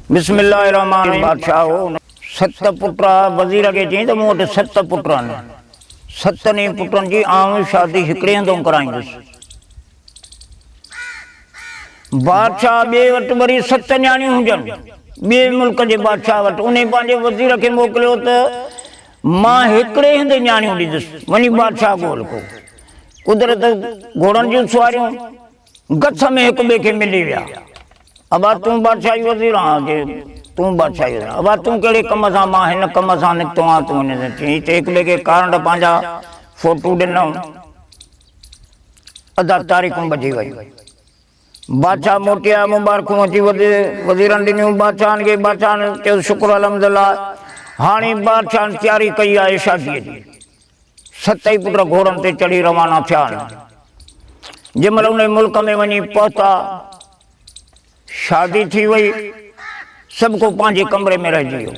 बिस्मिल्लाहिर्रहमानिर्रहीम। बादशाह हो 7 पुट्रा वज़ीर के चई त मूं वटि 7 पुट आहिनि। 7 पुटनि जी आउं शादी हिकिड़े हंधि कराईंदुसि। बादशाह ॿिए वटि वरी 7 न्याणियूं हुजनि, ॿिए मुल्क जे बादशाह वटि। उन पंहिंजे वज़ीर खे मोकिलियो त मां हिकिड़े हंधि न्याणियूं ॾींदुसि, वञी बादशाह ॻोल्ह को। कुदरत घोड़नि जूं सुवारियूं गछ में हिक ॿिए खे मिली विया। अबा तूं बादशाही वज़ीर आहीं, तूं बादशाही वज़ीर, अबा तूं कहिड़े कम सां? मां हिन कम सां निकितो आहियां। तूं हिन चई त हिक ॿिए खे कारण पंहिंजा फोटू ॾिनऊं। अधा तारीख़ूं बची वई। बादशाह मोटिया, मुबारकूं अची वज़ीरनि ॾिनियूं बादशाहनि खे। बादशाहनि चयो शुक्र अल्हम्दुलिल्लाह। हाणे बादशाहनि तयारी कई आहे शादीअ जी। 7 पुट घोड़नि ते चढ़ी रवाना थिया आहिनि। जंहिं महिल उन मुल्क में वञी पहुता, शादी थी वई, सभु को पंहिंजे कमरे में रहिजी वियो।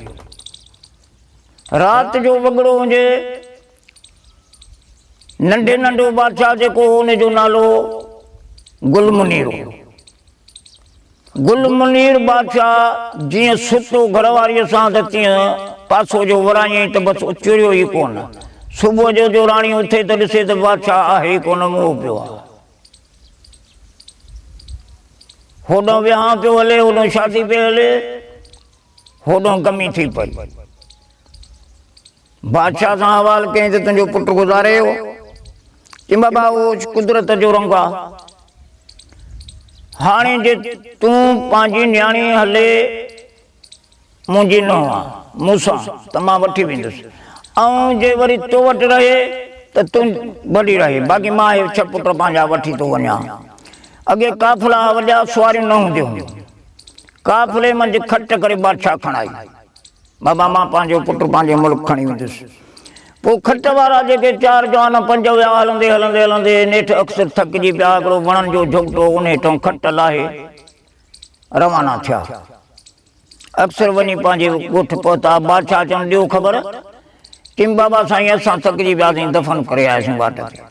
राति जो वॻड़ो हुजे, नंढो बादशाह जेको हुनजो नालो गुल मुनीर हो। गुल मुनीर बादशाह जीअं सुतो घरवारीअ सां त तीअं पासो जो वराईं त बसि उचिरियो ई कोन। सुबुह जो राणी उथे त ॾिसे त बादशाह आहे ई कोन, मुंहुं पियो आहे। होॾो विहांउ पियो हले, होॾो शादी पियो हले, होॾो कमी थी पई। बादशाह सां हवाल कयईं त तुंहिंजो पुटु गुज़ारे वियो। चई बाबा उहो कुदरत जो रंग आहे। हाणे जे तूं पंहिंजी न्याणी हले मुंहिंजी नुंहुं आहे मूंसां त मां वठी वेंदुसि, ऐं जे वरी तो वटि रहे त तूं भली रहे, बाक़ी मां 6 पुट पंहिंजा वठी थो वञा। अॻे काफ़िला वॾा सुवारियूं न हूंदियूं। काफ़िले मंझि खट करे बादशाह खणाई, बाबा मां पंहिंजो पुटु पंहिंजे मुल्क खणी वेंदुसि। पोइ खट वारा जेके 4 जवान 5 विया, हलंदे हलंदे हलंदे नेठि अक्सर थकिजी पिया। हिकिड़ो वणनि जो झुगटो उन हेठां खट लाहे रवाना थिया। अक्सर वञी पंहिंजे ॻोठ पहुता। बादशाह चवनि ॾियो ख़बर। चईं बाबा साईं असां थकिजी वियासीं, दफ़न करे आयासीं वाट ते।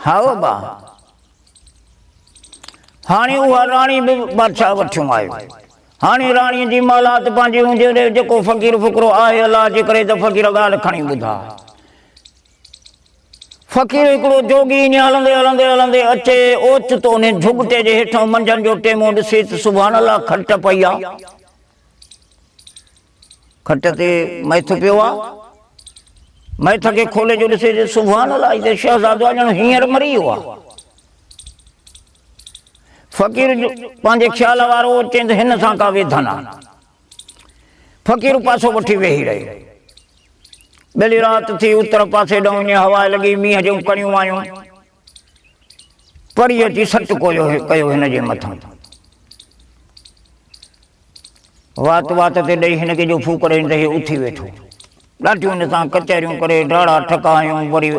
हा बाबा। हाणे उहा राणी बि बादशाह वठियूं आयो। हाणे राणीअ जी मौलात पंहिंजी हुजे, जेको फ़क़ीर फ़ुकरो आहे अलाह जे करे त फ़क़ीर ॻाल्हि खणी ॿुधा। फ़क़ीर हिकिड़ो जोगी ईअं हलंदे हलंदे हलंदे अचे, ओचितो उन झुगटे जे हेठां मंझंदि जो टेमो ॾिसे त सुभाणे अलाह खट पई आहे। खट ते मैथ पियो आहे। मैथ खे खोले जो ॾिसे त सुभाणे अलाह हिते शहज़ादो ॼण हींअर मरी वियो आहे। फ़क़ीर पंहिंजे ख़्याल वारो चई त हिन सां का वेधन आहे। फ़क़ीर पासो वठी वेही रहियो। ॿिली राति थी, उत्तर पासे ॾऊं ईअं हवा लॻी, मींहं जूं कणियूं आयूं। परी अची सट कयो हिन जे मथां। वात ते ॾेई हिन खे जो फूक ॾेई त हे उथी वेठो। ॾाढियूं हिन सां कचहरियूं करे ढाड़ा ठकायूं। वरी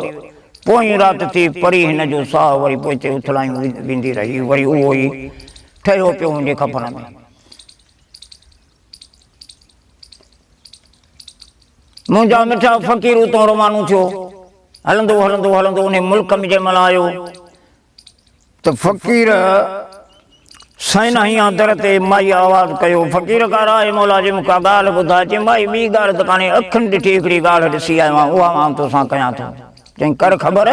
पोइ राति थी, परी हिन जो साह वरी पोइ हिते उथलायूं वेंदी रही। वरी उहो ई ठहियो पियो हुनजे खपन में। मुंहिंजा मिठा फ़क़ीर उतां रवानो थियो। हलंदो हलंदो हलंदो उन मुल्क में जंहिं महिल आयो त फ़क़ीर साईं हीअं दर ते माई आवाज़ कयो, फ़क़ीर का राहे मौला जी मूंखां ॻाल्हि ॿुधाए। चई माई ॿी ॻाल्हि त कान्हे, अखियुनि ॾिठी हिकिड़ी ॻाल्हि ॾिसी आयो आहियां, उहा मां तोसां कयां थो। चई कर ख़बर।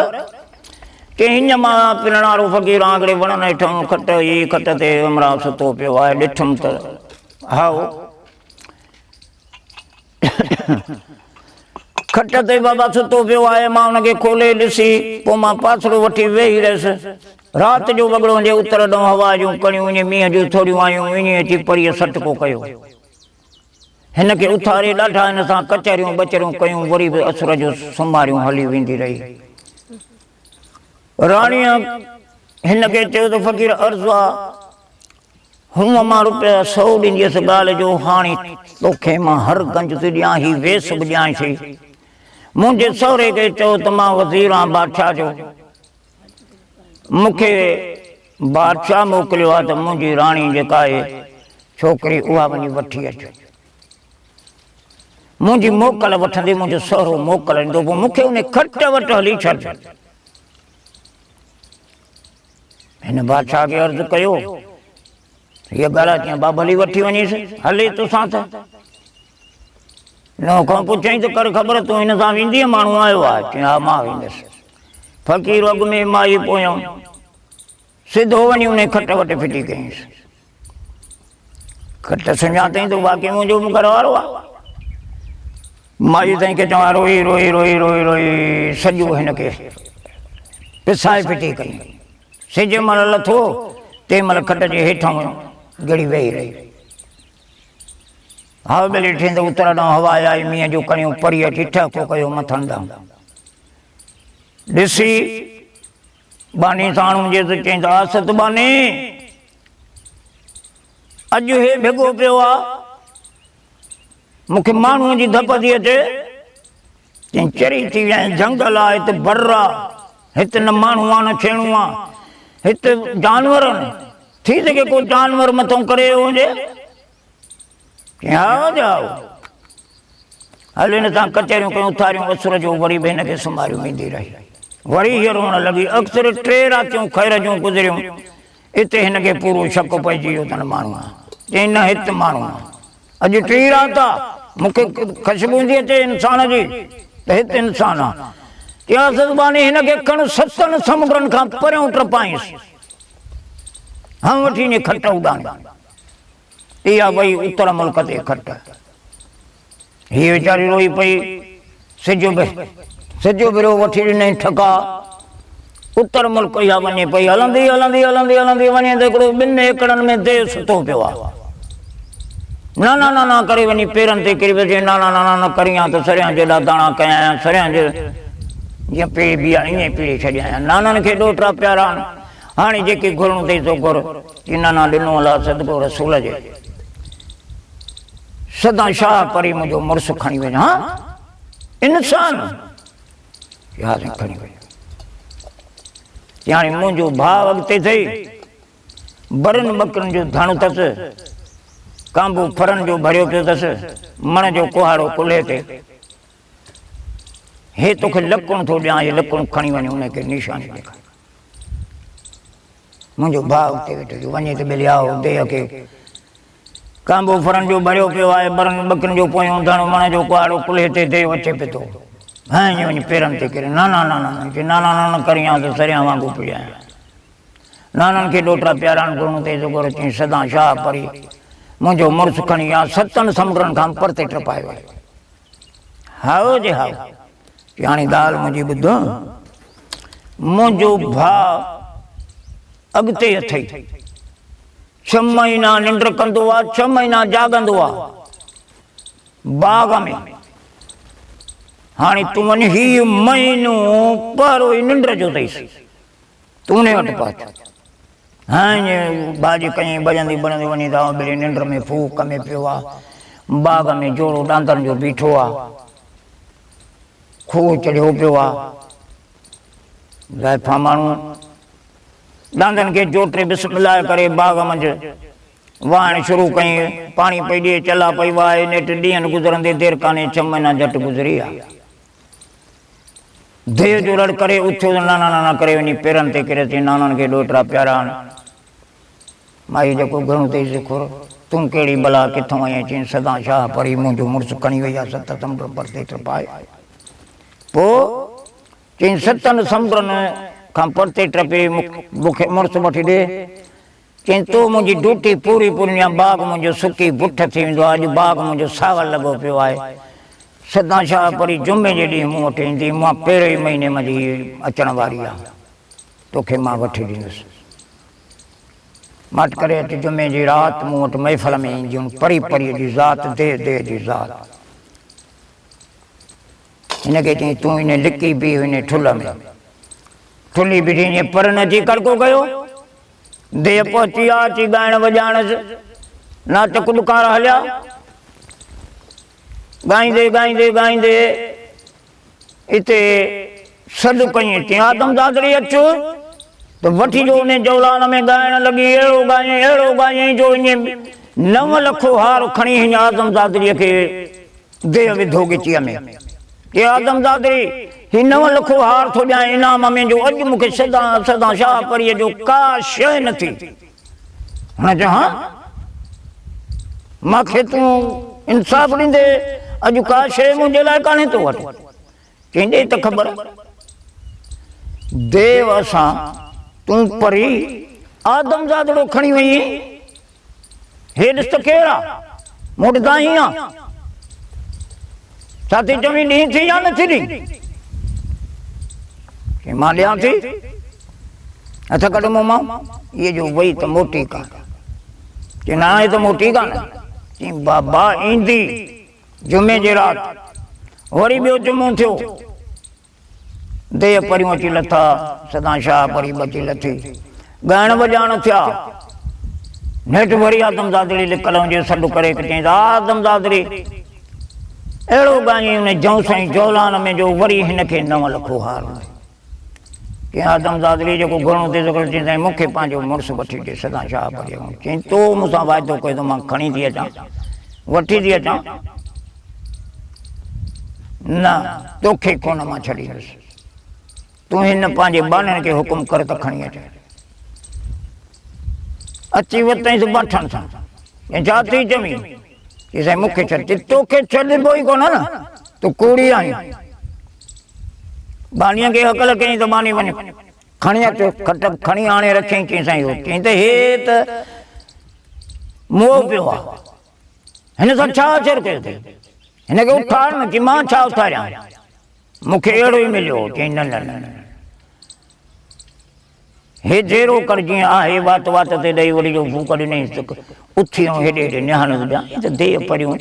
चई हीअं मां पिणणारो फ़क़ीर आंगड़े वणनि हेठां खट ई खट ते अमरा सुतो पियो आहे। ॾिठुमि त हा खट ते बाबा सुतो पियो आहे। मां हुनखे खोले ॾिसी पोइ मां पासरो वठी वेही रहियसि। राति जो वॻड़ो हुजे, उत्तर ॾों हवा जूं कणियूं, ईअं मींहं जूं थोरियूं आयूं। ईअं अची परीअ सटको कयो। हिन खे उथारे ॾाढा हिन सां कचहरियूं बचरियूं कयूं। वरी बि असुर जो सुम्हारियूं हली वेंदी रही। राणीअ हिन खे चयो त फ़क़ीर अर्ज़ु आहे, हूअं मां रुपया 100 ॾींदी हुअसि ॻाल्हि जो। हाणे तोखे मां हर गंज थी ॾियां, ही वेस बि ॾियां थी। मुंहिंजे सहुरे खे चयो त मां वज़ीर आहियां बादशाह जो, मूंखे बादशाह मोकिलियो आहे त मुंहिंजी राणी जेका आहे छोकिरी उहा वञी वठी अचो। मुंहिंजी मोकल वठंदे मुंहिंजो सहुरो मोकल ॾींदो, पोइ मूंखे उन खट वटि हली छॾ। हिन बादशाह खे अर्ज़ु कयो ये ॻाल्हि कीअं बाबली वठी वञीस हले तोसां त न खां पुछई त कर ख़बर तूं हिन सां वेंदी माण्हू आयो आहे चई हा मां वेंदुसि फ़क़ीर अॻ में माई पोयां सिधो वञी उन खट वटि फिटी कयईंसि खट सुञातईं त वाक़ई मुंहिंजो घर वारो आहे माई ताईं खे चवां रोई रोई रोई रोई रोई सॼो हिनखे पिसाए फिटी कई सिज महिल लथो तंहिं महिल खट जे हेठां ॻड़ी वेही रही हवा ॿेली ॾिठी त उतर ॾांहुं हवा आई मींहं जो कणियूं परी अची ठको कयो मथां ॾांहुं ॾिसी बानी साणू जे त चईं त आसत बानी अॼु हे भेगो पियो आहे मूंखे माण्हूअ जी धप थी अचे चईं चरी थी विया आहिनि झंगल आहे हिते बर आहे हिते न माण्हू आहे न छेणू आहे हिते जानवर आहिनि थी सघे को जानवर मथां करे हुजे हा जाओ हल हिन सां कचहरियूं कयूं उथारियूं असुर जो वरी बि हिनखे सुम्हारियूं वेंदी रही वरी हीअ रोअण लॻी अक्सर 3 रातियूं ख़ैर जूं गुज़रियूं हिते हिनखे पूरो शक पइजी वियो अथनि माण्हू आहे चई न हिते माण्हू आहे अॼु 3 रात आहे मूंखे ख़ुशबू थी अचे इंसान जी त हिते इंसानु आहे चई सदबानी हिनखे खण 7 समुंडनि खां परियां टपाईंसि हम वठी ने खट उॾाणी इहा वई उत्तर मुल्क ते खट हीअ वीचारी रोई पई सिजो बिरो वठी ॾिनई ठका उत्तर मुल्क इहा वञे पई हलंदी हलंदी हलंदी हलंदी वञे त हिकिड़ो 2 एकड़नि में देह सुतो पियो आहे नाना नाना करे वञी पेरनि ते किरी पियो चए नाना नाना न करियां त सरियां जेॾा दाणा कया आहिनि सरियां जे जीअं पीड़ी बि आहे ईअं पीड़ी छॾिया आहिनि नाननि खे ॾोटरा प्यारा आहिनि हाणे जेकी घुरणो अथई सो घुर की नाना ॾिनो अला सदको रसूल जे सदा शाह परी मुंहिंजो मुड़ुसु खणी वञ हा इंसान यार खणी वञ हाणे मुंहिंजो भाउ अॻिते अथई बरनि बकरनि जो धणु अथसि कांबू फरनि जो भरियो पियो अथसि मण जो कुहाड़ो कुल्हे ते हे तोखे लकुण थो ॾियां हे लकुण खणी वञ हुनखे निशानी ॾेखार मुंहिंजो भाउ उते वेठो वञे त ॿिलियाओ देह खे कांबो फरनि जो भरियो पियो आहे बरनि बकरनि जो पोयों धणु मण जो कुहाड़ो कुल्हे ते देह अचे पियो थो हाणे ईअं वञी पेरनि ते किरे नाना नाना नाना नाना करियां त सरियां वांगुरु पिया नाननि खे ॾोटरा प्यारा घुरणो अथई सो घुर चई सदा शाह परी मुंहिंजो मुड़ुसु खणी आहे 7 समुंडनि खां परते टपायो आहे हाओ जे हाओ हाणे ॻाल्हि मुंहिंजी ॿुधो मुंहिंजो भाउ अॻिते अथई 6 महीना निंड कंदो आहे 6 महीना जाॻंदो आहे बाग़ में हाणे तूं वञ हीउ महीनो पहिरों ई निंड जो अथईसि तूं उन वटि पहुच हाणे भाॼी कई भॼंदी भॼंदी वञी त ॿिली निंड में फूक में पियो आहे बाग़ में जोड़ो डांदरनि जो बीठो आहे खूह चढ़ियो पियो आहे ज़ाइफ़ा माण्हू डांदनि खे जोटे बिस्मिल्लाह करे बाग़ मंझि वाहण शुरू कई पाणी पई ॾिए चला पई वाहे नेठि ॾींहंनि गुज़रंदे देरि कान्हे 6 महीना झटि गुज़री विया देह जो रड़ करे उथियो नाना नाना करे वञी पेरनि ते किरे थी नाननि खे ॾोटरा प्यारा आहिनि माई जेको घणो अथई खुर तूं कहिड़ी भला किथां आई चई सदा शाह परी मुंहिंजो मुड़ुसु खणी वई आहे 7 समुंड परते टपाए पोइ चई 7 समुंडनि खां परते टपे मूंखे मुड़ुसु वठी ॾे चई तूं मुंहिंजी ड्यूटी पूरी पूरी आहे बाग़ मुंहिंजो सुकी बुठ थी वेंदो आहे अॼु बाग़ मुंहिंजो सावल लॻो पियो आहे सदा शाह परी जुमे जे ॾींहुं मूं वटि ईंदी मां पहिरें ई महीने में अचण वारी आहे तोखे मां वठी ॾींदुसि मट करे अच जुमे जी राति मूं वटि महफ़िल में ईंदियूं परी परीअ जी ज़ात देह देह जी ज़ात हिनखे चई तूं हिन लिकी बि हिन ठुल में ठुली बीठी ईअं पर न अची कड़को कयो देह पहुची आहे अची ॻाइण वॼाइणसि नाटक ॾुकार हलिया ॻाईंदे ॻाईंदे ॻाईंदे हिते सॾु कई चई आदमदादड़ी अचु त वठी जो उन जौलान में ॻाइण लॻी अहिड़ो ॻाईं जो ईअं 9 लखो हार खणी हिन आदमदादड़ीअ खे देह विधो गिचीअ में हे आदमदादड़ी ही 9 लखो हार थो ॾियां इनाम में जो अॼु मूंखे सदा सदा शाह परीअ जो का शइ नथी हुन चयो हाँ मूंखे तूं इंसाफ़ ॾींदे अॼु का शइ मुंहिंजे लाइ कान्हे तो वटि कंहिंजे त ख़बर देव असां तूं परी आदम जादड़ो खणी वई हे ॾिस त केरु आहे मूं वटि तव्हां ई आहे छा थी चवीं ॾींहुं थी या नथी ॾी कि मां ॾियां थी हथ कढ मूं मां इहे जो वई त मोटी कान कि न आहे त मोटी कान चई बाबा ईंदी जुमे जे राति वरी ॿियो जुमो थियो देह परियूं अची लथा सदा शाह परी बची लथी ॻाइण वॼाइण थिया नेठि वरी आदमज़ादड़ी लिकल हुजे सॾु करे चई आदमज़ादड़ी अहिड़ो ॻाई हुन जऊं साईं जौलान में जो वरी हिनखे 9 लख हार कि आदमज़ादड़ी जेको घणो थी सघे चई साईं मूंखे पंहिंजो मुड़ुसु वठी ॾे सदा शाह परी चई तो मूंसां वाइदो कयो त मां खणी थी अचां वठी थी अचां न तोखे कोन मां छॾींदुसि तूं हिन पंहिंजे ॿारनि खे हुकुम कर त खणी अचे अची वरितईंसि वठण सां छा थी चवीं कि साईं मूंखे छॾ तोखे छॾिबो ई कोन न तूं कूड़ी आहीं बानीअ खे हकल कयईं त बानी वञ खणी अचो खट खणी आणे रखियईं चई साईं चई त हे त मोह पियो आहे हिन सां छा असरु कयो अथई हिनखे उथार न कि मां छा उथारियां मूंखे अहिड़ो ई मिलियो चई न न न हे जहिड़ो कर जीअं आहे वात वात ते ॾेई वरी जो फूक ॾिनईंसि त उथी ऐं हेॾे हेॾे निहाण ॾियां त देह परियूं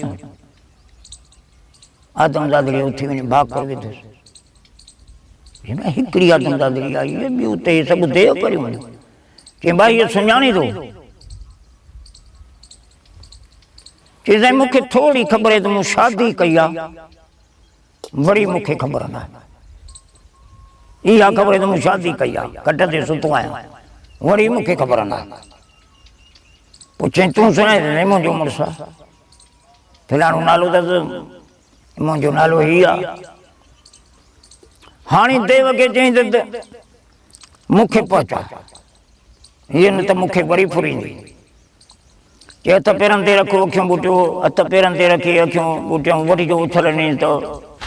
आदमज़ादड़ी उथी वञी भाकुर विधुसि हिन हिकिड़ी आदमज़ादड़ी आई ॿियूं उते सभु देह परियूं वञूं चई भाई इहो सुञाणी थो चई साईं मूंखे थोरी ख़बर आहे त मूं शादी कई आहे वरी मूंखे ख़बर न आहे इहा ख़बर आहे त मूं शादी कई आहे कट ते सुतो आहियां वरी मूंखे ख़बर न आहे पोइ चई तूं सुञाणे त मुंहिंजो मुड़ुसु आहे फलाणो नालो अथसि मुंहिंजो नालो हीअ आहे हाणे देव खे चई त मूंखे पहुचा हीअ न त मूंखे वरी फुरींदी कि हथ पेरनि ते रखो अखियूं ॿुटियो हथ पेरनि ते रखी अखियूं ॿुटियूं वरी जो उथल ॾिनईं त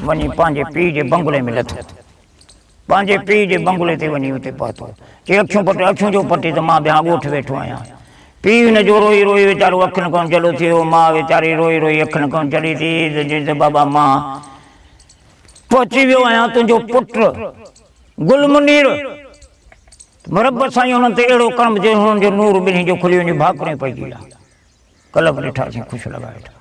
वञी पंहिंजे पीउ जे बंगले में लथो पंहिंजे पीउ जे बंगले ते वञी उते पहुतो चई अखियूं पट अखियूं जो पटी त मां ॿिया ॻोठु वेठो आहियां पीउ हिन जो रोई रोई वीचारो अखियुनि खां जलो थियो मां वीचारी रोई रोई अखियुनि खां जली थी त बाबा मां पहुची वियो आहियां तुंहिंजो पुटु गुलमुनीर मरब साईं हुननि ते अहिड़ो कर्म जो हुननि जो नूर ॿिन्ही जो खुली वञी भाकुरें पइजी विया कल्ह बि ॾिठासीं ख़ुशि लॻा वेठा